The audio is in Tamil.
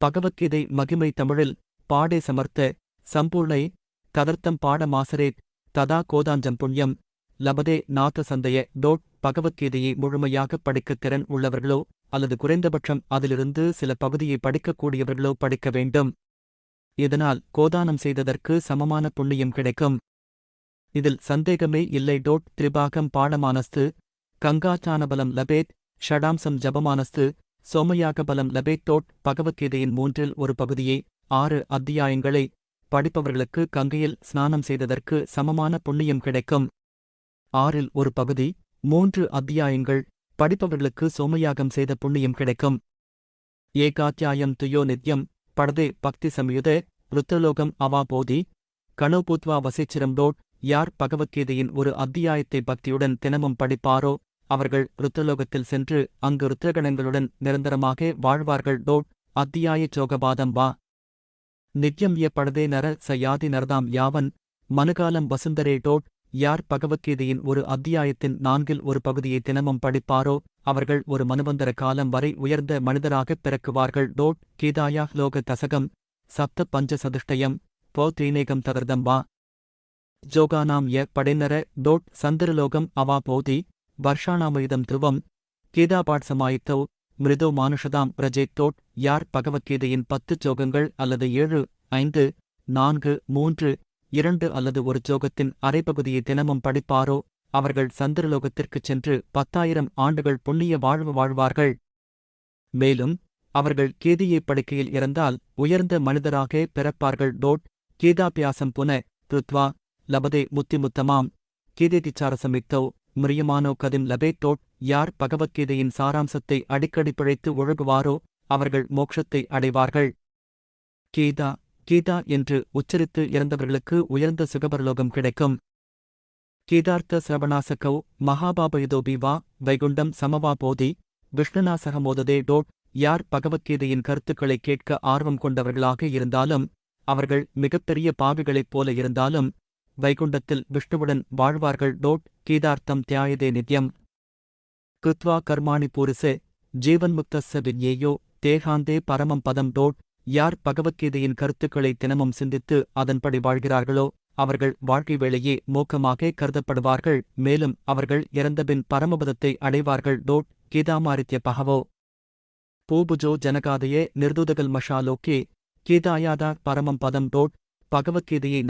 பகவத்கீதை மகிமை தமிழில் பாடே சமர்த்த சம்பூர்ணை ததர்த்தம் பாட மாசரேத் ததா கோதாஞ்சம் புண்ணியம் லபதே நாத சந்தய பகவத்கீதையை முழுமையாகப் படிக்கத் திறன் உள்ளவர்களோ அல்லது குறைந்தபட்சம் அதிலிருந்து சில பகுதியை படிக்கக்கூடியவர்களோ படிக்க வேண்டும். இதனால் கோதானம் செய்ததற்கு சமமான புண்ணியம் கிடைக்கும். இதில் சந்தேகமே இல்லை. திரிபாகம் பாடமானஸ்து கங்காச்சானபலம் லபேத் ஷடாம்சம் ஜபமானஸ்து சோமயாக பலம் லபேத். பகவத்கீதையின் மூன்றில் ஒரு பகுதியை 6 அத்தியாயங்களை படிப்பவர்களுக்கு கங்கையில் ஸ்நானம் செய்ததற்கு சமமான புண்ணியம் கிடைக்கும். 6இல் ஒரு பகுதி 3 அத்தியாயங்கள் படிப்பவர்களுக்கு சோமயாகம் செய்த புண்ணியம் கிடைக்கும். ஏகாத்தியாயம் துயோ நித்யம் படதே பக்தி சமயுத ருத்ரலோகம் அவா போதி கணோபூத்வா வசிச்சிரம். யார் பகவத்கீதையின் ஒரு அத்தியாயத்தை பக்தியுடன் தினமும் படிப்பாரோ அவர்கள் ருத்ரலோகத்தில் சென்று அங்கு ருத்ரகணங்களுடன் நிரந்தரமாக வாழ்வார்கள். அத்தியாய சோகபாதம் வா நித்யம் படதே நர ச யாதி நரதாம் யாவன் மனுகாலம் வசுந்தரே. யார் பகவத்கீதையின் ஒரு அத்தியாயத்தின் 4இல் ஒரு பகுதியை தினமும் படிப்பாரோ அவர்கள் ஒரு மனுவந்தர காலம் வரை உயர்ந்த மனிதராகப் பிறக்குவார்கள். கீதாயா லோக தசகம் சப்த பஞ்ச சதுஷ்டயம் தீனேகம் தகர்தம் வா ஜோகானாம் படேனர. சந்திரலோகம் அவா போதி வர்ஷாணாமயுதம் துருவம் கீதாபாட்சமாயித்தௌ மிருதோ மானுஷதாம் பிரஜேத். யார் பகவத்கீதையின் 10 ஜோகங்கள் அல்லது 7, 5, 4, 3, 2 அல்லது ஒரு ஜோகத்தின் அரைப்பகுதியை தினமும் படிப்பாரோ அவர்கள் சந்திரலோகத்திற்குச் சென்று 10,000 ஆண்டுகள் புண்ணிய வாழ்வு வாழ்வார்கள். மேலும் அவர்கள் கீதையைப் படிக்கையில் இறந்தால் உயர்ந்த மனிதராக பிறப்பார்கள். கீதாபியாசம் புன கிருத்வா லபதே முத்திமுத்தமாம் கீதேதிச்சாரசமிக்தௌ மிரியமானோ கதிம் லபேத். யார் பகவத்கீதையின் சாராம்சத்தை அடிக்கடி பிழைத்து ஒழுகுவாரோ அவர்கள் மோட்சத்தை அடைவார்கள். கீதா கீதா என்று உச்சரித்து இறந்தவர்களுக்கு உயர்ந்த சுகபரலோகம் கிடைக்கும். கீதார்த்த சிரவணாசகௌ மகாபாபயுதோபி வா வைகுண்டம் சமவா போதி விஷ்ணுநாசகமோததே. யார் பகவத்கீதையின் கருத்துக்களை கேட்க ஆர்வம் கொண்டவர்களாக இருந்தாலும் அவர்கள் மிகப்பெரிய பாவிகளைப் போல இருந்தாலும் வைகுண்டத்தில் விஷ்ணுவுடன் வாழ்வார்கள். கீதார்த்தம் தியாயதே நித்யம் கிருத்வா கர்மாணி பூரிசே ஜீவன்முக்தஸ்ஸ விஜ்ஞேயோ தேகாந்தே பரமம் பதம். யார் பகவத்கீதையின் கருத்துக்களை தினமும் சிந்தித்து அதன்படி வாழ்கிறார்களோ அவர்கள் வாழ்க்கை வேளையே மோக்கமாக கருதப்படுவார்கள். மேலும் அவர்கள் இறந்தபின் பரமபதத்தை அடைவார்கள். கீதாமாரித்ய பகவோ பூபுஜோ ஜனகாதயே நிர்தூதகல் மஷாலோக்கே கீதாயாதா பரமம் பதம். பகவத்கீதையை